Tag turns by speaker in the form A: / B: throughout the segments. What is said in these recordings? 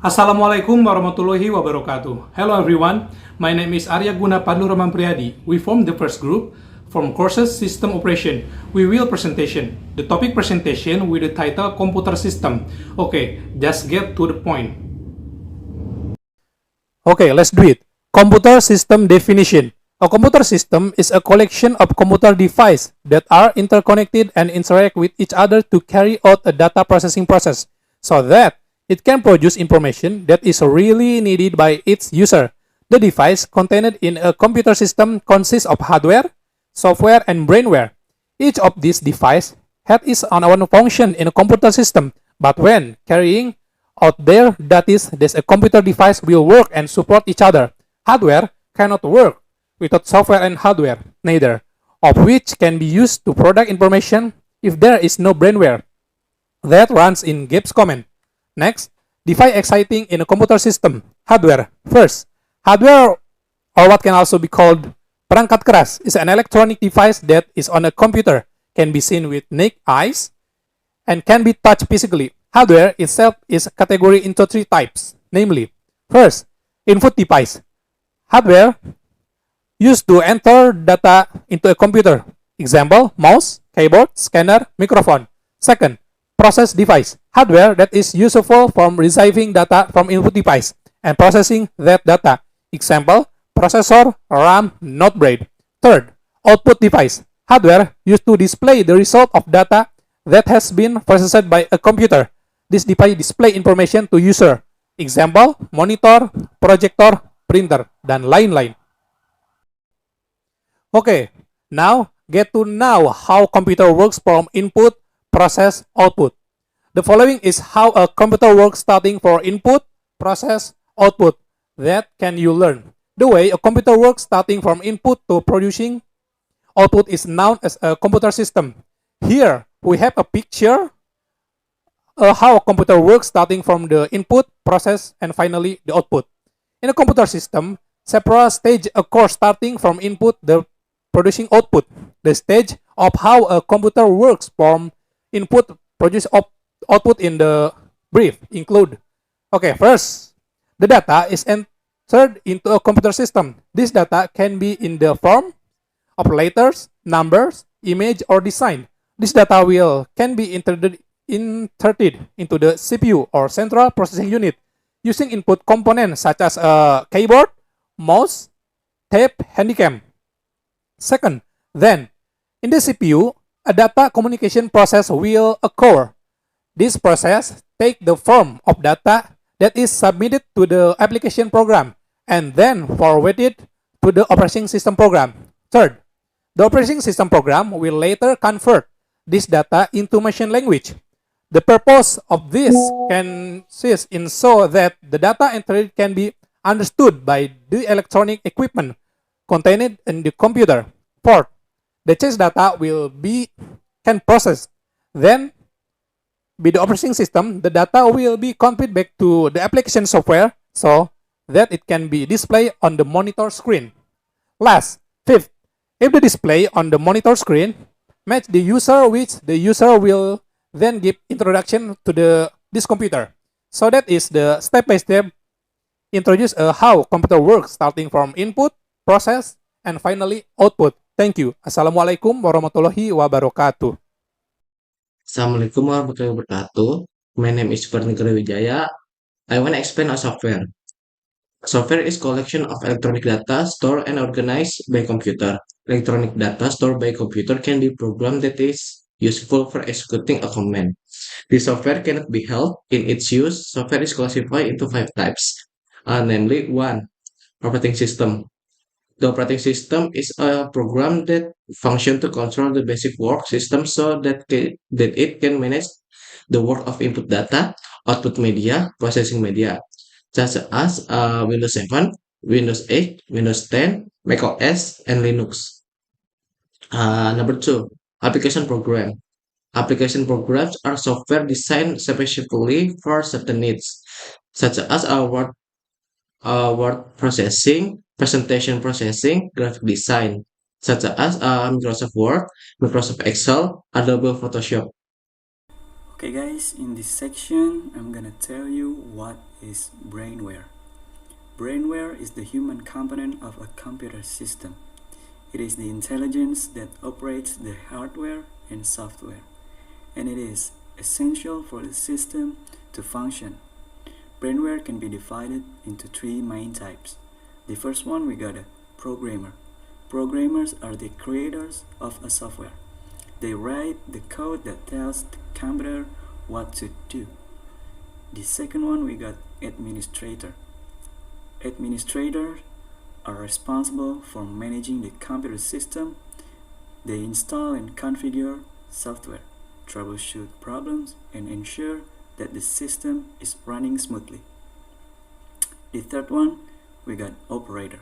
A: Assalamualaikum warahmatullahi wabarakatuh. Hello everyone, my name is Arya Guna Padluraman Priyadi. We form the first group from courses System Operation. We will presentation. The topic presentation with the title Computer System. Okay, just get to the point. Okay, let's do it. Computer System Definition. A computer system is a collection of computer devices that are interconnected and interact with each other to carry out a data processing process so that it can produce information that is really needed by its user. The device contained in a computer system consists of hardware, software, and brainware. Each of these devices has its own function in a computer system, but when carrying out their duties, this a computer device will work and support each other. Hardware cannot work without software and hardware, neither of which can be used to produce information if there is no brainware that runs in Gibbs command. Next, define exciting in a computer system. Hardware. First, hardware, or what can also be called perangkat keras, is an electronic device that is on a computer, can be seen with naked eyes, and can be touched physically. Hardware itself is categorized into three types, namely, first, input device. Hardware used to enter data into a computer. Example, mouse, keyboard, scanner, microphone. Second, process device. Hardware that is useful for receiving data from input device and processing that data. Example, processor, RAM, not braid. Third, output device. Hardware used to display the result of data that has been processed by a computer. This device display information to user. Example, monitor, projector, printer, dan lain-lain. Okay, now get to know how computer works from input, process, output. The following is how a computer works starting for input, process, output. That can you learn. The way a computer works starting from input to producing output is known as a computer system. Here we have a picture how a computer works starting from the input, process, and finally the output. In a computer system, several stages occur starting from input the producing output. The stage of how a computer works from input produce output in the brief include, okay, first, the data is entered into a computer system. This data can be in the form of letters, numbers, image, or design. This data can be inserted into the CPU or central processing unit using input components such as a keyboard, mouse, tape, handycam. Second, then, in the CPU, a data communication process will occur. This process takes the form of data that is submitted to the application program and then forwarded to the operating system program. Third, the operating system program will later convert this data into machine language. The purpose of this consists in so that the data entered can be understood by the electronic equipment contained in the computer. Fourth, the change data can process. Then, by the operating system, the data will be converted back to the application software so that it can be displayed on the monitor screen. Last, fifth, if the display on the monitor screen match the user, which the user will then give introduction to this computer. So that is the step-by-step introduce how computer works starting from input, process, and finally output. Thank you. Assalamualaikum warahmatullahi wabarakatuh.
B: Assalamualaikum warahmatullahi wabarakatuh. My name is Suparnegara Wijaya. I want to explain a software. Software is collection of electronic data stored and organized by computer. Electronic data stored by computer can be programmed that is useful for executing a command. The software cannot be held in its use. Software is classified into 5 types, namely 1. Operating system. The operating system is a program that functions to control the basic work system so that it can manage the work of input data, output media, processing media, such as Windows 7, Windows 8, Windows 10, Mac OS, and Linux. Number 2, application program. Application programs are software designed specifically for certain needs, such as word processing, presentation processing, graphic design, such as Microsoft Word, Microsoft Excel, Adobe Photoshop.
C: Okay guys, in this section I'm gonna tell you what is brainware. Brainware is the human component of a computer system. It is the intelligence that operates the hardware and software, and it is essential for the system to function. Brainware can be divided into three main types. The first one, we got a programmer. Programmers are the creators of a software. They write the code that tells the computer what to do. The second one, we got administrator. Administrators are responsible for managing the computer system. They install and configure software, troubleshoot problems, and ensure that the system is running smoothly. The third one, we got operator.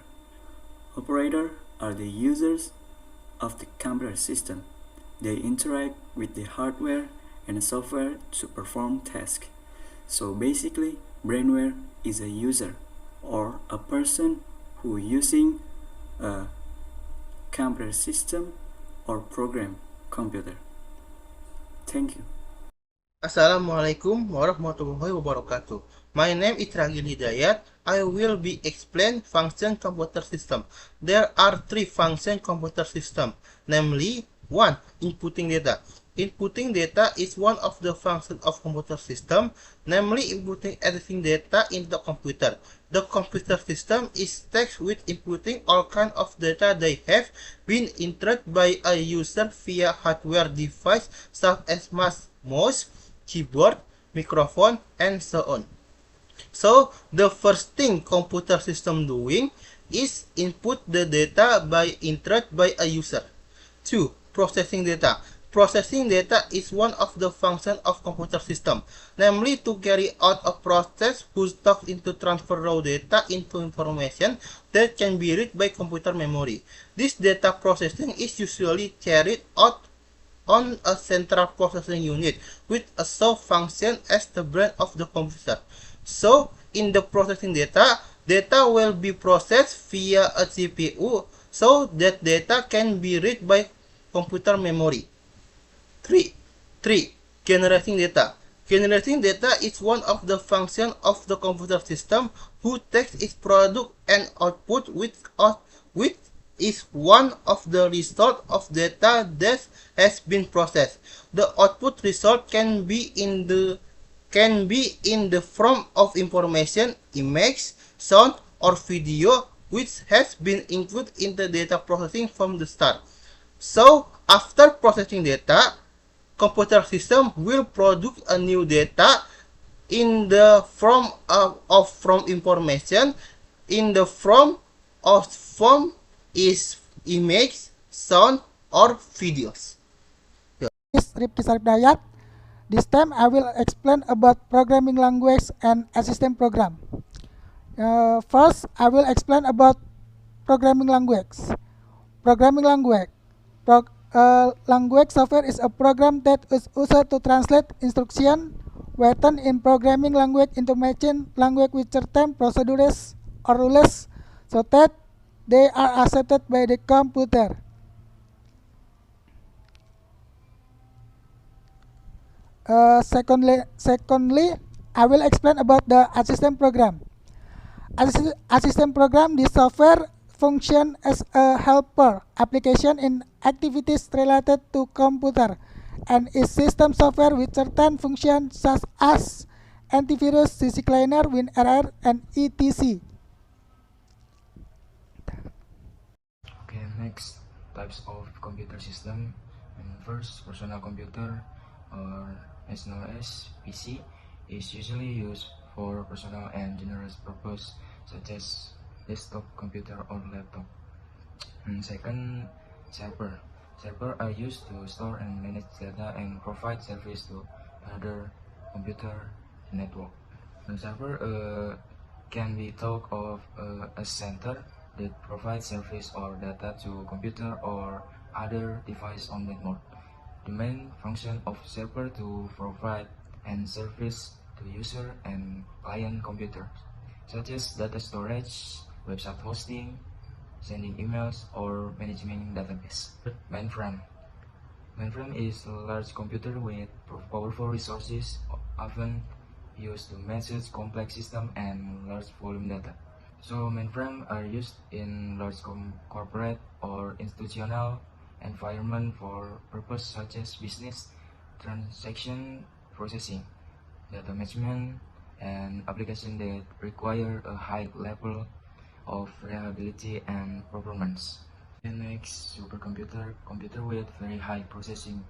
C: Operator are the users of the computer system. They interact with the hardware and software to perform tasks. So basically, brainware is a user or a person who using a computer system or program computer. Thank you.
D: Assalamualaikum warahmatullahi wabarakatuh. My name is Ragil Hidayat. I will be explain function computer system. There are three function computer system, namely 1. Inputting data. Inputting data is one of the function of computer system, namely inputting everything data into computer. The computer system is tasked with inputting all kind of data they have been entered by a user via hardware device such as mouse, keyboard, microphone, and so on. So the first thing computer system doing is input the data by entered by a user. 2. Processing data. Processing data is one of the functions of computer system, namely to carry out a process whose task is to transfer raw data into information that can be read by computer memory. This data processing is usually carried out on a central processing unit with a sole function as the brain of the computer. So, in the processing data, data will be processed via a CPU so that data can be read by computer memory. 3. Generating data. Generating data is one of the functions of the computer system who takes its product and output which is one of the result of data that has been processed. The output result can be in the form of information, image, sound, or video which has been included in the data processing from the start. So, after processing data, computer system will produce a new data in the form of from information, in the form is image, sound, or videos.
E: Is Rifki Saripdayat. This time I will explain about programming language and assistant program. First, I will explain about programming language. Programming language. Language software is a program that is used to translate instruction written in programming language into machine language with certain procedures or rules so that they are accepted by the computer. Secondly, I will explain about the assistant program. Assistant program, this software function as a helper application in activities related to computer and is system software with certain functions such as antivirus, CC cleaner, WinRR, and etc.
F: Okay, next types of computer system. And first, personal computer, or as known as PC, is usually used for personal and general purpose such as desktop computer or laptop. And second, server. Server are used to store and manage data and provide service to other computer network. And server can be thought of a center that provides service or data to computer or other device on network. The main function of server to provide and service to user and client computers, such as data storage, website hosting, sending emails, or managing database. Mainframe. Mainframe is a large computer with powerful resources, often used to manage complex systems and large volume data. So mainframe are used in large corporate or institutional environment for purposes such as business, transaction processing, data management, and applications that require a high level of reliability and performance. And next, supercomputer, computer with very high processing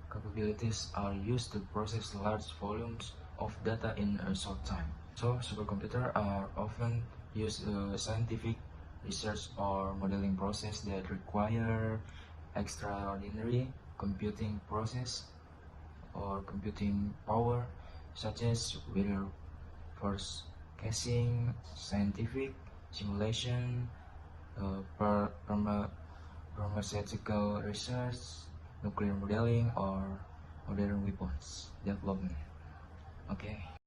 F: capabilities are used to process large volumes of data in a short time. So supercomputers are often used in scientific research or modeling process that require extraordinary computing process or computing power, such as weather forecasting, scientific simulation, pharmaceutical research, nuclear modeling, or modern weapons development. Okay.